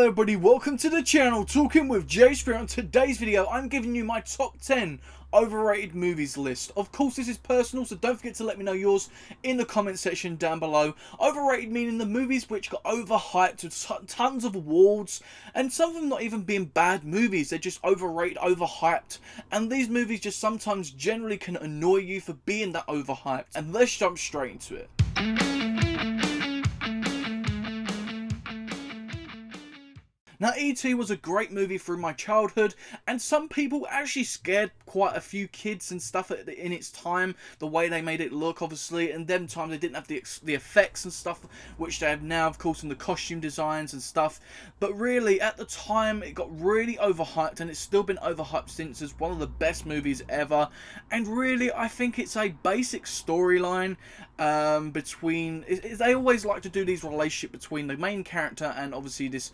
Hello everybody, welcome to the channel, Talking with Jay Spear. On today's video, I'm giving you my top 10 overrated movies list. Of course, this is personal, so don't forget to let me know yours in the comment section down below. Overrated meaning the movies which got overhyped with tons of awards, and some of them not even being bad movies, they're just overrated, overhyped, and these movies just sometimes generally can annoy you for being that overhyped. And let's jump straight into it. Now, E.T. was a great movie through my childhood, and some people actually scared quite a few kids and stuff in its time, the way they made it look, obviously, and them times they didn't have the effects and stuff, which they have now, of course, in the costume designs and stuff, but really, at the time, it got really overhyped, and it's still been overhyped since as one of the best movies ever, and really, I think it's a basic storyline between, they always like to do these relationship between the main character and obviously this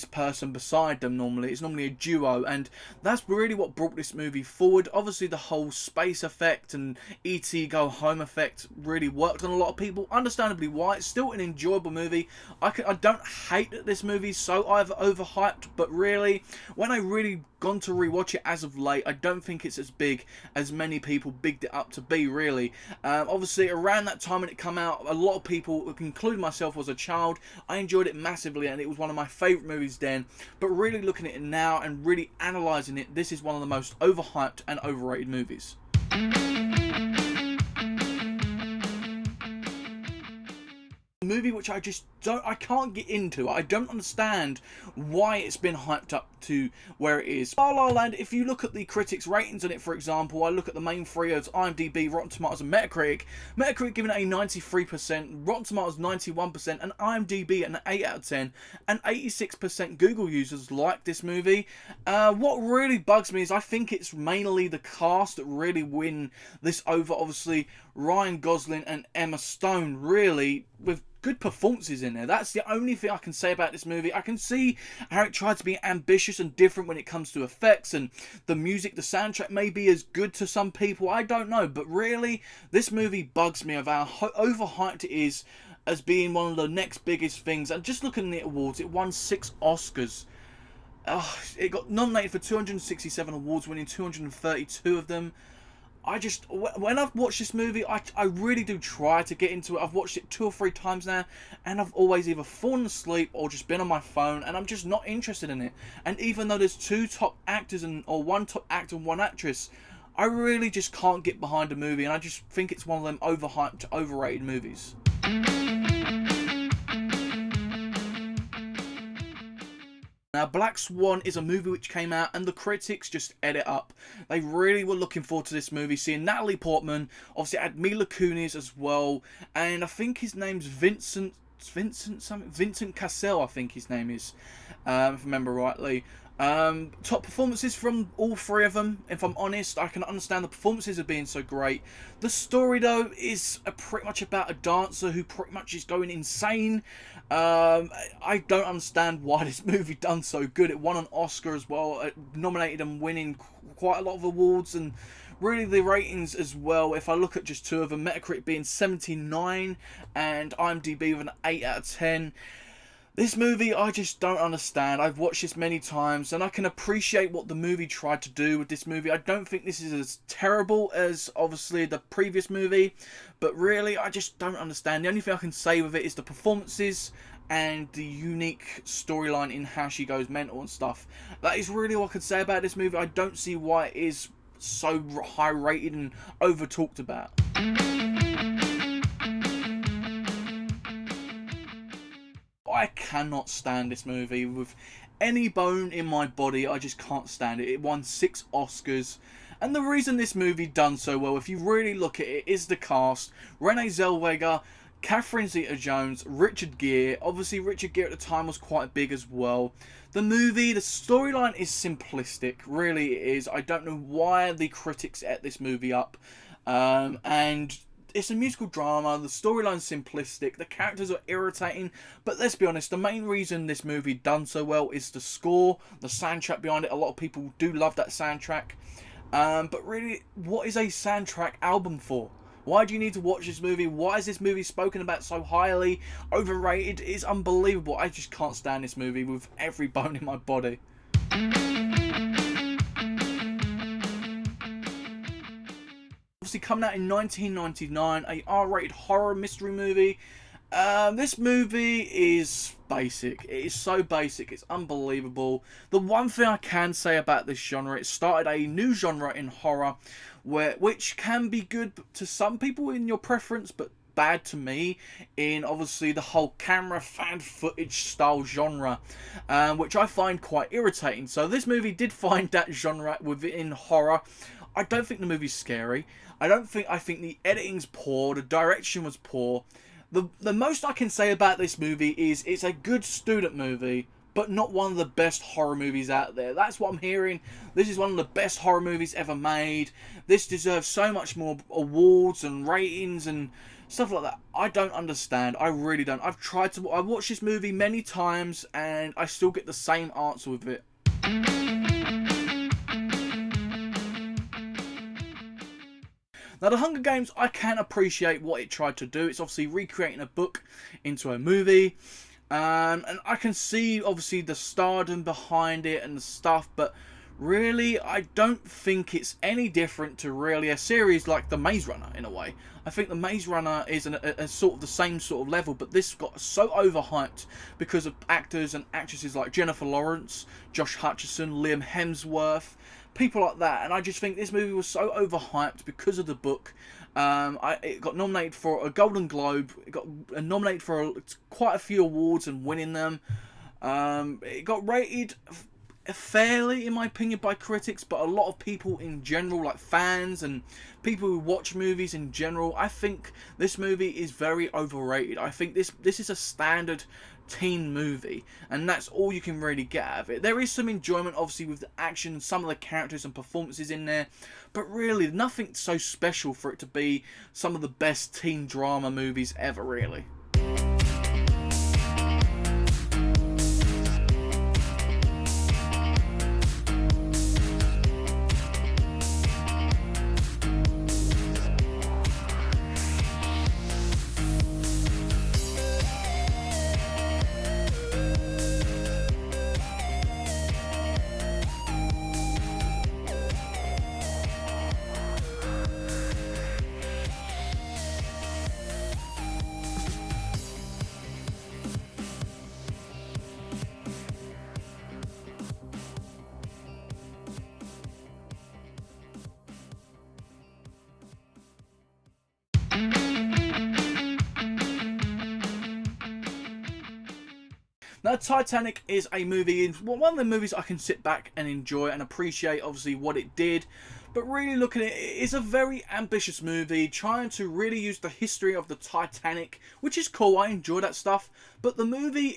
person beside them. Normally it's a duo, and that's really what brought this movie forward. Obviously the whole space effect and E.T. go home effect really worked on a lot of people, understandably why. It's still an enjoyable movie. I don't hate that this movie's so overhyped, but really when I really gone to rewatch it as of late, I don't think it's as big as many people bigged it up to be, really. Obviously around that time when it came out, a lot of people, including myself, was a child. I enjoyed it massively and it was one of my favourite movies then, but really looking at it now and really analysing it, this is one of the most overhyped and overrated movies. Movie which I can't get into. I don't understand why it's been hyped up to where it is. La La Land, if you look at the critics ratings on it, for example, I look at the main three as IMDb, Rotten Tomatoes and Metacritic. Metacritic giving it a 93%, Rotten Tomatoes 91%, and IMDb an 8 out of 10, and 86% Google users like this movie. What really bugs me is I think it's mainly the cast that really win this over. Obviously Ryan Gosling and Emma Stone, really, with good performances in there. That's the only thing I can say about this movie. I can see how it tried to be ambitious and different when it comes to effects, and the music, the soundtrack may be as good to some people, I don't know, but really this movie bugs me of how overhyped it is as being one of the next biggest things. And just looking at the awards, it won 6 Oscars. It got nominated for 267 awards, winning 232 of them. When I've watched this movie, I really do try to get into it. I've watched it 2 or 3 times now, and I've always either fallen asleep or just been on my phone, and I'm just not interested in it. And even though there's 2 top actors or 1 top actor and 1 actress, I really just can't get behind the movie, and I just think it's one of them overhyped, overrated movies. Now, Black Swan is a movie which came out and the critics just ate it up. They really were looking forward to this movie, seeing Natalie Portman, obviously it had Mila Kunis as well, and I think his name's Vincent Cassel, I think his name is, if I remember rightly. Top performances from all 3 of them. If I'm honest, I can understand the performances of being so great. The story, though, is pretty much about a dancer who pretty much is going insane. I don't understand why this movie done so good. It won an Oscar as well, nominated and winning quite a lot of awards, and really the ratings as well. If I look at just 2 of them, Metacritic being 79 and IMDb with an 8 out of 10. This movie, I just don't understand. I've watched this many times, and I can appreciate what the movie tried to do with this movie. I don't think this is as terrible as, obviously, the previous movie, but really, I just don't understand. The only thing I can say with it is the performances and the unique storyline in how she goes mental and stuff. That is really all I can say about this movie. I don't see why it is so high rated and over talked about. I cannot stand this movie with any bone in my body. I just can't stand it. It won 6 Oscars. And the reason this movie done so well, if you really look at it, is the cast. Renee Zellweger, Catherine Zeta-Jones, Richard Gere. Obviously, Richard Gere at the time was quite big as well. The movie, the storyline is simplistic. Really it is. I don't know why the critics ate this movie up. And it's a musical drama, the storyline's simplistic, the characters are irritating, but let's be honest, the main reason this movie done so well is the score, the soundtrack behind it. A lot of people do love that soundtrack, but really, what is a soundtrack album for? Why do you need to watch this movie? Why is this movie spoken about so highly? Overrated is unbelievable. I just can't stand this movie with every bone in my body. Obviously coming out in 1999, a R-rated horror mystery movie. This movie is basic. It is so basic, it's unbelievable. The one thing I can say about this genre, it started a new genre in horror, which can be good to some people in your preference, but bad to me in obviously the whole camera fan footage style genre, which I find quite irritating. So this movie did find that genre within horror. I don't think the movie's scary. I think the editing's poor, the direction was poor. The most I can say about this movie is it's a good student movie, but not one of the best horror movies out there. That's what I'm hearing. This is one of the best horror movies ever made. This deserves so much more awards and ratings and stuff like that. I don't understand. I really don't. I watched this movie many times and I still get the same answer with it. Now, The Hunger Games, I can appreciate what it tried to do. It's obviously recreating a book into a movie. And I can see, obviously, the stardom behind it and the stuff. But really, I don't think it's any different to really a series like The Maze Runner, in a way. I think The Maze Runner is a sort of the same sort of level. But this got so overhyped because of actors and actresses like Jennifer Lawrence, Josh Hutcherson, Liam Hemsworth, people like that, and I just think this movie was so overhyped because of the book. It got nominated for a Golden Globe. It got nominated for quite a few awards and winning them. It got rated fairly, in my opinion, by critics, but a lot of people in general, like fans and people who watch movies in general, I think this movie is very overrated. I think this is a standard teen movie, and that's all you can really get out of it. There is some enjoyment obviously with the action, some of the characters and performances in there, but really nothing so special for it to be some of the best teen drama movies ever, really. Now, Titanic is a movie, one of the movies I can sit back and enjoy and appreciate, obviously, what it did. But really looking at it, it's a very ambitious movie, trying to really use the history of the Titanic, which is cool, I enjoy that stuff. But the movie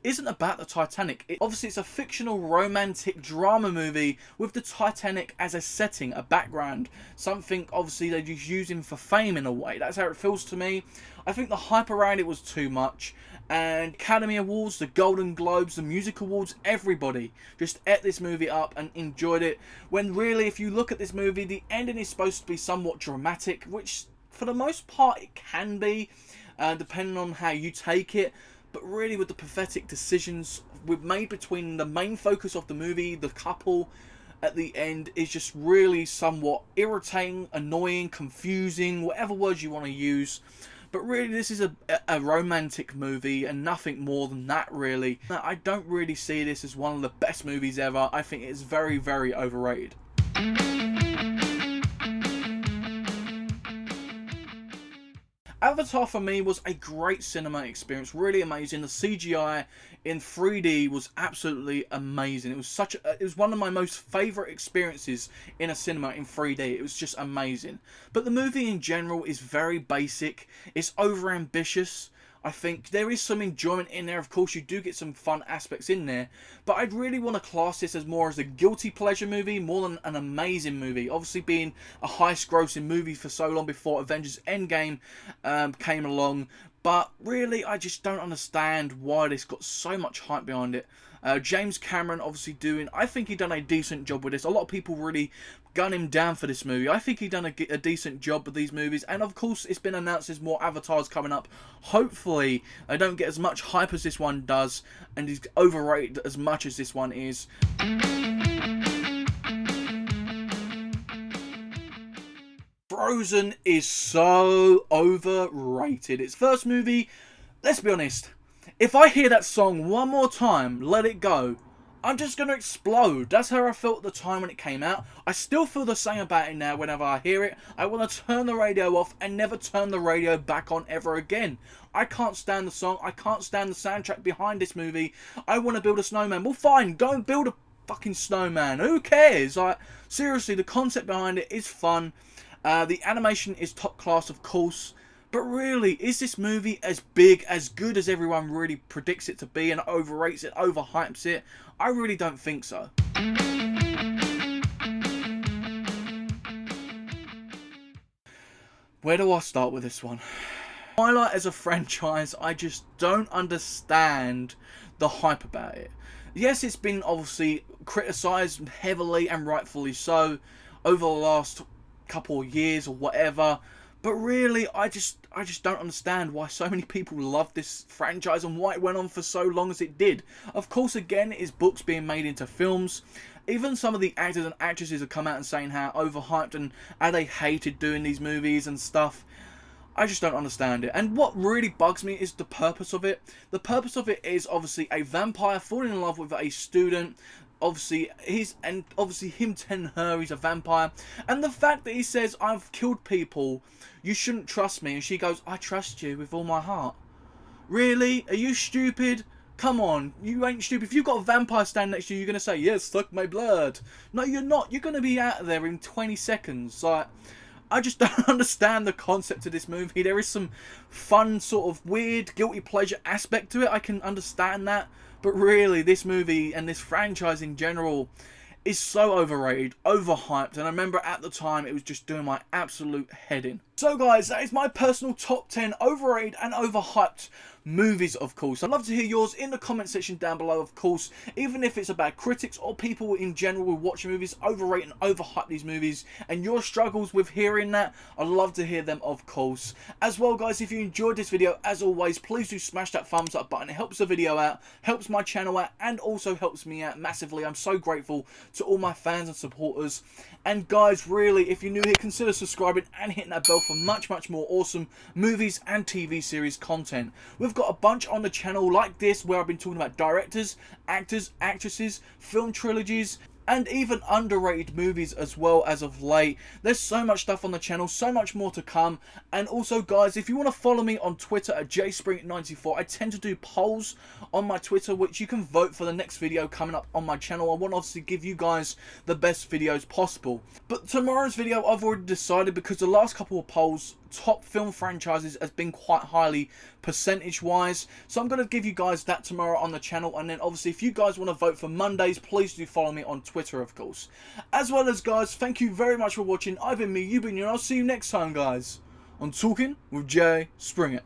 isn't about the Titanic. Obviously, it's a fictional romantic drama movie with the Titanic as a setting, a background. Something, obviously, they're just using for fame in a way. That's how it feels to me. I think the hype around it was too much. And Academy Awards, the Golden Globes, the Music Awards, everybody just ate this movie up and enjoyed it. When really, if you look at this movie, the ending is supposed to be somewhat dramatic, which for the most part it can be, depending on how you take it. But really, with the pathetic decisions we've made between the main focus of the movie, the couple, at the end, is just really somewhat irritating, annoying, confusing, whatever words you want to use. But really, this is a romantic movie and nothing more than that, really. I don't really see this as one of the best movies ever. I think it's very, very overrated. Avatar for me was a great cinema experience, really amazing. The CGI in 3D was absolutely amazing. It was one of my most favourite experiences in a cinema in 3D. It was just amazing. But the movie in general is very basic. It's over-ambitious. I think there is some enjoyment in there. Of course, you do get some fun aspects in there. But I'd really want to class this as more as a guilty pleasure movie more than an amazing movie. Obviously, being a highest grossing movie for so long before Avengers Endgame came along. But really, I just don't understand why this got so much hype behind it. James Cameron obviously I think he done a decent job with this. A lot of people really gun him down for this movie. I think he done a decent job with these movies, and of course it's been announced there's more Avatars coming up. Hopefully they don't get as much hype as this one does, and is overrated as much as this one is. Frozen is so overrated. Its first movie, let's be honest, if I hear that song one more time, Let It Go, I'm just going to explode. That's how I felt at the time when it came out. I still feel the same about it now. Whenever I hear it, I want to turn the radio off and never turn the radio back on ever again. I can't stand the song. I can't stand the soundtrack behind this movie. I want to build a snowman. Well, fine, go and build a fucking snowman. Who cares? Like, seriously, the concept behind it is fun. The animation is top class, of course. But really, is this movie as big, as good as everyone really predicts it to be and overrates it, overhypes it? I really don't think so. Where do I start with this one? Twilight as a franchise, I just don't understand the hype about it. Yes, it's been obviously criticised heavily and rightfully so over the last couple of years or whatever, but really I just don't understand why so many people love this franchise and why it went on for so long as it did. Of course, again, it is books being made into films. Even some of the actors and actresses have come out and saying how overhyped and how they hated doing these movies and stuff. I just don't understand it. And what really bugs me is the purpose of it. The purpose of it is obviously a vampire falling in love with a student. Obviously him telling her he's a vampire, and the fact that he says, I've killed people, you shouldn't trust me, and she goes, I trust you with all my heart. Really? Are you stupid? Come on, you ain't stupid. If you've got a vampire standing next to you, you're going to say, yes, suck my blood. No, you're not. You're going to be out of there in 20 seconds. Like, I just don't understand the concept of this movie. There is some fun, sort of weird, guilty pleasure aspect to it. I can understand that. But really, this movie and this franchise in general is so overrated, overhyped, and I remember at the time it was just doing my absolute head in. So guys, that is my personal top 10 overrated and overhyped movies, of course. I'd love to hear yours in the comment section down below, of course, even if it's about critics or people in general who watch movies, overrate and overhype these movies, and your struggles with hearing that, I'd love to hear them, of course. As well, guys, if you enjoyed this video, as always, please do smash that thumbs up button. It helps the video out, helps my channel out, and also helps me out massively. I'm so grateful to all my fans and supporters. And guys, really, if you're new here, consider subscribing and hitting that bell for much more awesome movies and TV series content. We've got a bunch on the channel like this where I've been talking about directors, actors, actresses, film trilogies, and even underrated movies as well as of late. There's so much stuff on the channel, so much more to come. And also, guys, if you want to follow me on Twitter at jspring94, I tend to do polls on my Twitter which you can vote for the next video coming up on my channel. I want to obviously give you guys the best videos possible. But tomorrow's video I've already decided, because the last couple of polls, top film franchises has been quite highly percentage wise, so I'm going to give you guys that tomorrow on the channel. And then obviously if you guys want to vote for Mondays, please do follow me on Twitter, of course. As well as, guys, thank you very much for watching. I've been me, you've been you, and I'll see you next time, guys, on Talking with Jay Springer.